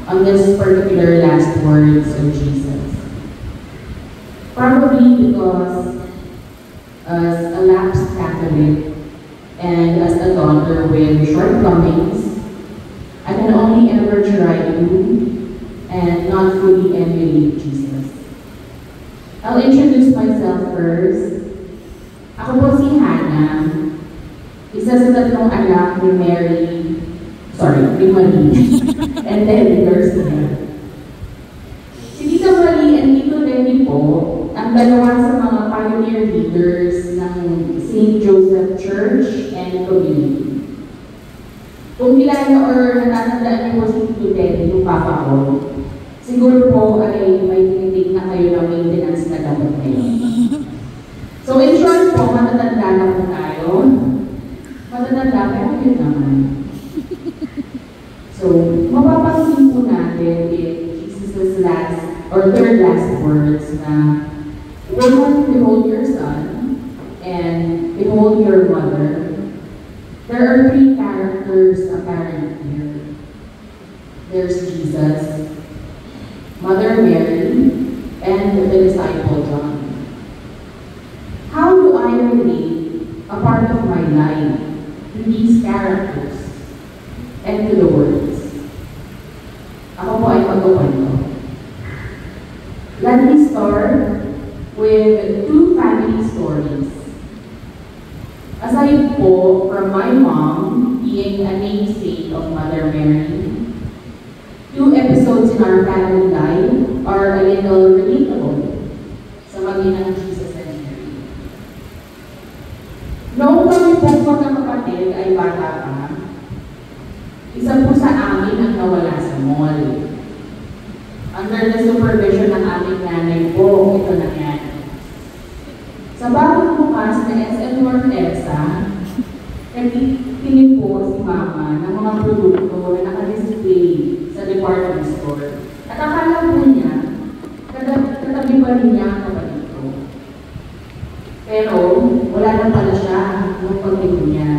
On this particular last words of Jesus. Probably because as a lapsed Catholic and as a daughter with shortcomings, I can only ever try to and not fully emulate Jesus. I'll introduce myself first. Ako po si Hannah, isa sa tatlong anak ni Marie, and then Garcia. Si Tita Marie and Tito Lenny po, ang dalawa sa mga pioneer leaders ng St. Joseph Church and Community. Kung kilala or natatandaan niyo po si Tito Lenny, yung papa ko, siguro po ay may tinitig na kayo ng maintenance na dapat ngayon. So in short po, matatanda na po tayo. Matatanda, pero yun naman. So, mapapansin po natin in Jesus' last or third last words na, "Woman, behold your son, and behold your mother." There are three characters apparent here. There's Jesus, Mother Mary, and the disciple John. How do I relate a part of my life to these characters and to the words? Ako po ay magkukwento. Let me start with two family stories. Aside po from my mom being a namesake of Mother Mary, two episodes in our family life are a little relatable sa maginang Jesus and Mary. Noong kami po magkakapatid ay bata pa, isa po sa amin ang nawala sa mall. Under the supervision ng aming nanay po, ito nangyari. Sa bagong bukas na SM North EDSA, nagtitingin po si Mama ng mga produkto na naka-display sa department store. At akala po niya, katabi pa rin niya ang kapatid ko. Pero wala na pala siya nung pagtingin niya.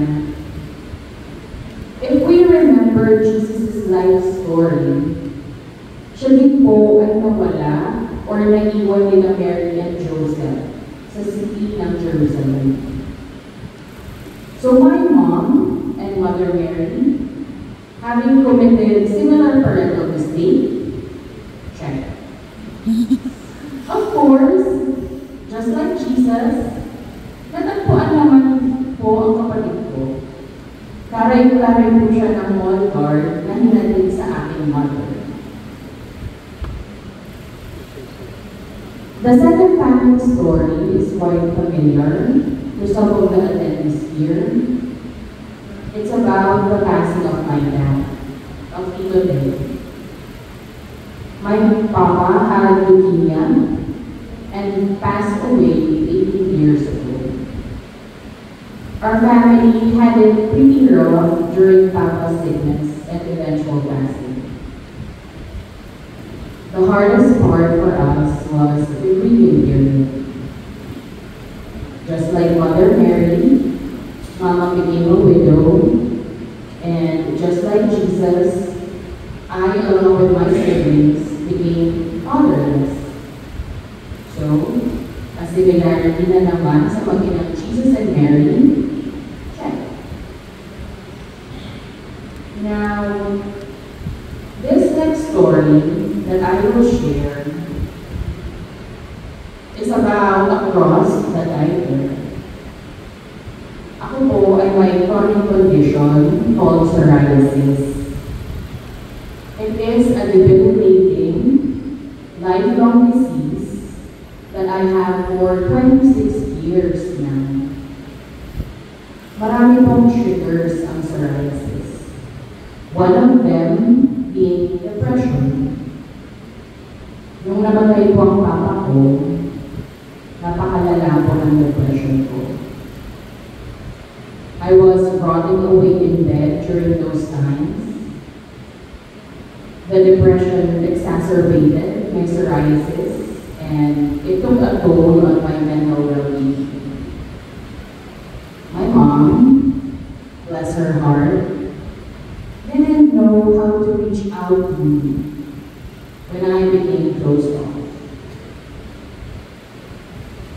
If we remember Jesus' life story, siya din po ay nawala or naiwan nila Mary and Joseph sa city ng Jerusalem. So my mom and Mother Mary, having committed similar parental mistake, check. Of course, just like Jesus, natagpuan naman po ang kapatid ko. Karay-karay po siya ng mall guard na hinatid sa aking mother. The second family story is quite familiar to some of the attendees here. It's about the passing of my dad, of Tito Lenny. My papa had leukemia and passed away 18 years ago. Our family had it pretty rough during Papa's sickness and eventual passing. The hardest part for us was the grieving period. Just like Mother Mary, Mama became a widow, and just like Jesus, I, along with my siblings, became fatherless. So, as similarity na naman sa maginang Jesus and Mary, check. Now, this next story that I will share is about a cross that I bear. Ako po ay may chronic condition called psoriasis. have for 26 years now. Marami pong triggers ang psoriasis. One of them being depression. Nung namatay po ang papa ko, napakalala po ng depression ko. I was rotting away in bed during those times. The depression exacerbated my psoriasis, and it took a toll on my mental well-being. My mom, bless her heart, didn't know how to reach out to me when I became closed off.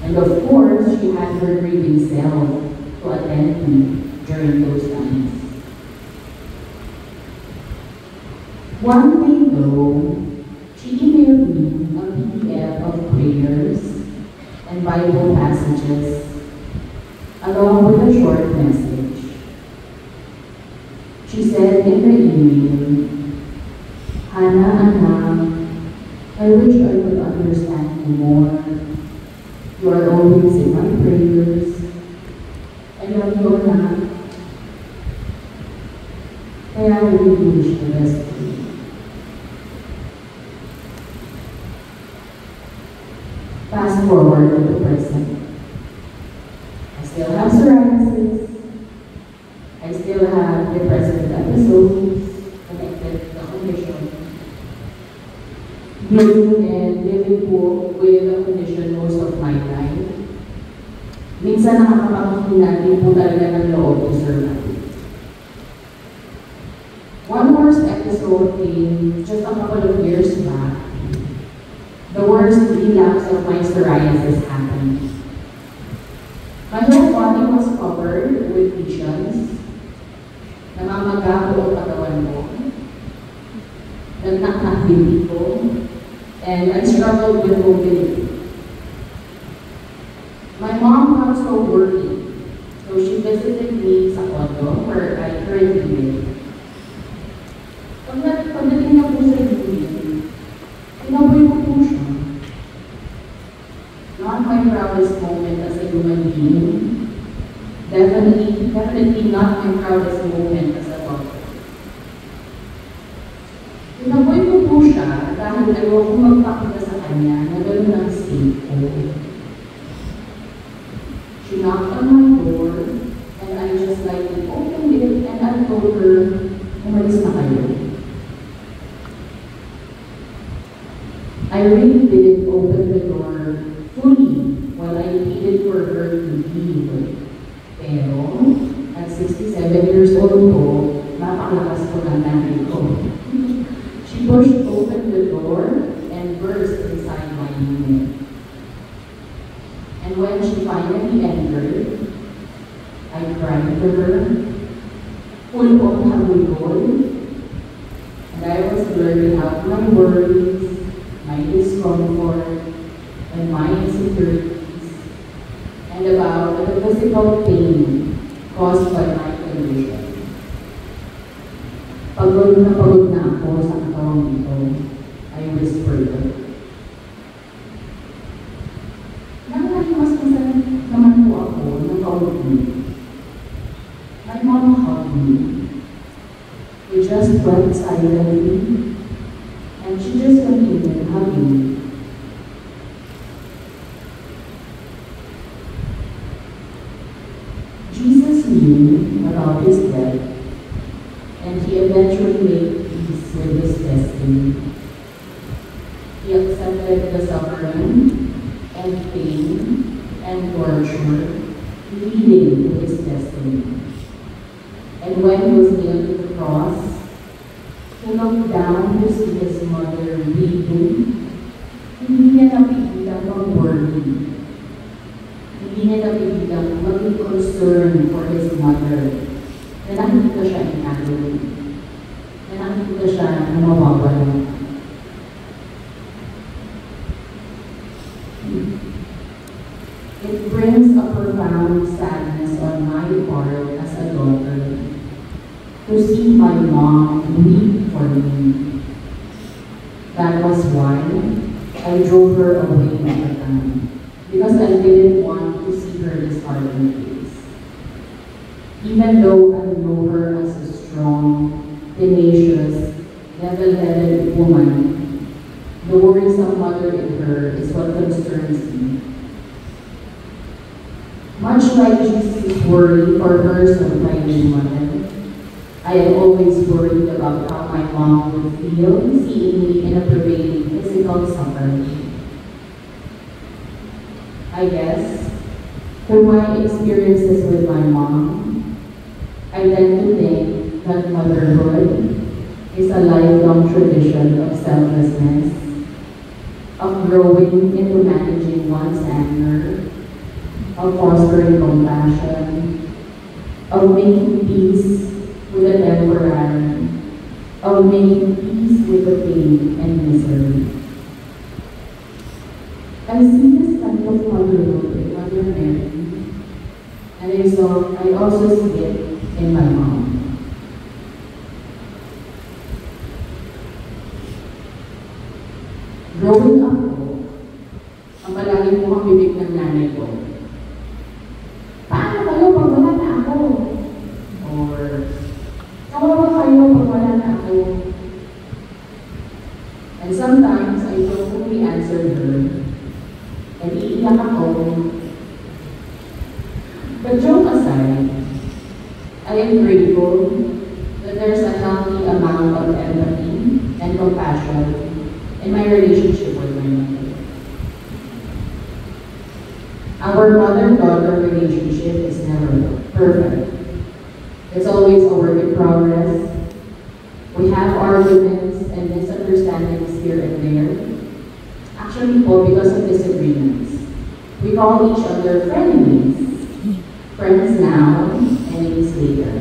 And of course, she had her grieving self to attend me during those times. One day though, she emailed me a PDF of prayers and Bible passages along with a short message. She said in the email, "Hannah, anak, I wish I could understand you more. You are always in my prayers. I love you, anak. Kaya I really wish the best for you." Fast forward to the present. I still have psoriasis. I still have depressive episodes connected to the condition. Living and living po with the condition most of my life. Minsan nakakapanghinaan din po talaga ng loob to survive. One worst episode came just a couple of years back. The worst relapse of my psoriasis happened. My whole body was covered with lesions. Namamaga po ang katawan ko. Nagnak-nak din ko. And I struggled with mobility. My mom got so worried, so she visited me sa condo where I currently live. Pagdating niya po sa unit, tinaboy ko po siya. Not my proudest moment as a human being. Definitely not my proudest moment as a daughter. Tinaboy ko po siya dahil ayoko magpakita sa kanya na gano'n ang state ko. She knocked on my door, and I just lightly opened it, and I told her, "Umalis na kayo." I really didn't open the door fully while I waited for her to leave. Pero, at 67 years old ko, napakalakas ko ng nanay ko. She pushed open the door and burst inside my unit. And when she finally entered, I cried to her, full of habulol, and I was blurting out my worries, my discomfort, and my insecurities, and about the physical pain caused by my condition. Pagod na ako sa katawang ito, I whispered. Nangyahimasmasan naman po ako ng kaunti. My mom hugged me. We just wept silently, and she just continued hugging me. Jesus knew about his death, and he eventually made peace with his destiny. He accepted the suffering and pain and torture leading to his destiny. And when he was nailed to the cross, he looked down to see his mother weeping. Hindi niya napigilang mag-worry. Hindi niya napigilang maging concerned for his mother. Na nakikita siya in agony. Na nakikita siya na mawawala. It brings a profound sadness on my part as a daughter to see my mom weep for me. That was why I drove her away at the time. because I didn't want to see her disheartened face. Even though I know her as a strong, tenacious, level-headed woman, the worrisome mother in her is what concerns me. Much like Jesus' worry for her surviving mother, I am always worried about how my mom would feel seeing me in a prevailing physical suffering. I guess, through my experiences with my mom, I tend to think that motherhood is a lifelong tradition of selflessness, of growing into managing one's anger, of fostering compassion, of making peace with the temporary, of making peace with the pain and misery. I see this kind of motherhood in Mother Mary, and I also see it in my mom. Growing up po, ang palagi po ang bibig ng nanay ko, paano kayo pag wala na ako? Or, kawawa kayo pag wala na ako? And sometimes, I jokingly answer her, and iiyak ako. But joke aside, I am grateful that there's a healthy amount of empathy and compassion in my relationship with my mother. Our mother-daughter relationship is never perfect. It's always a work in progress. We have arguments and misunderstandings here and there. Actually po, because of disagreements. We call each other frenemies. Friends now, enemies later.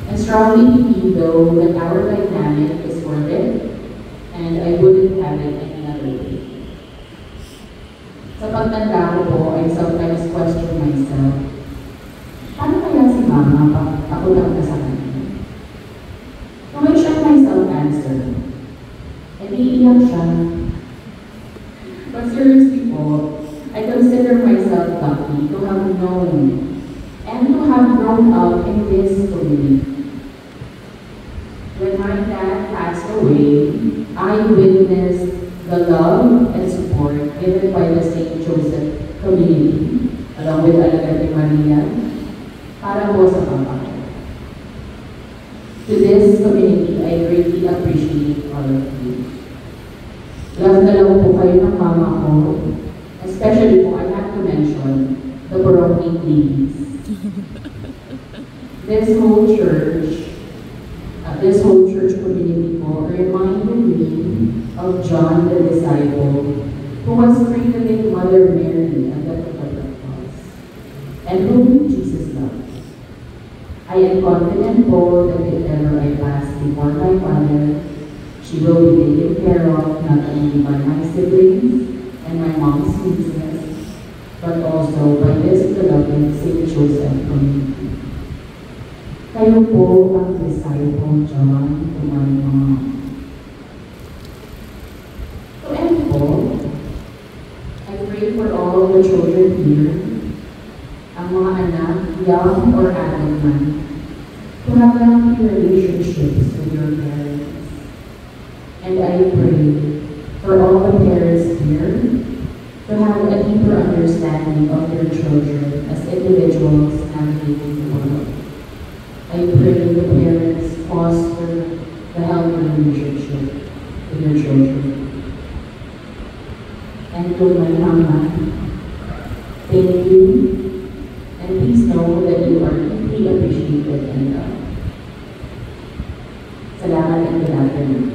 I strongly believe though that our dynamic is worth it, and I wouldn't have it any other way. Sa pagtanda ko po, I sometimes question myself, paano kaya si Mama pag ako lang na sa kanya? So I share myself answer, and iiyak siya. But seriously po, I consider myself lucky to have known and to have grown up in this community. When my dad passed away, I witnessed the love and support given by the St. Joseph community, along with Alagad Maria, para po sa papa. To this community, I greatly appreciate all of you. Love na lang po kayo ng mama ko. Especially po, I have to mention the parochial ladies. This whole church community po reminded me of John the disciple who was cradling Mother Mary at the foot of the cross, and whom Jesus loved. I am confident po that if ever I pass before my Father, she will be taken care of not only by my siblings and my mom's business, but also by this beloved St. Joseph community. Kayo po ang disciple John to my mom. To end po, I pray for all the children here, ang mga anak, young or adult man, to have healthy relationships with your parents. And I pray for all the parents here to have a deeper understanding of their children as individuals navigating the world. I pray the parents foster the healthy relationship with their children. And to my mama, thank you, and please know that you are deeply appreciated and loved. Salamat and good afternoon.